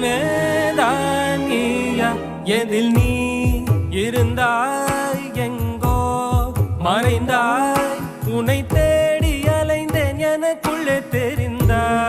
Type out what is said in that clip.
எல்லாமே தான் நீயா எதில் நீ இருந்தாய் எங்கோ மறைந்தாய் உன்னை தேடி அலைந்தேன் எனக்குள்ளே தெரிந்தாய்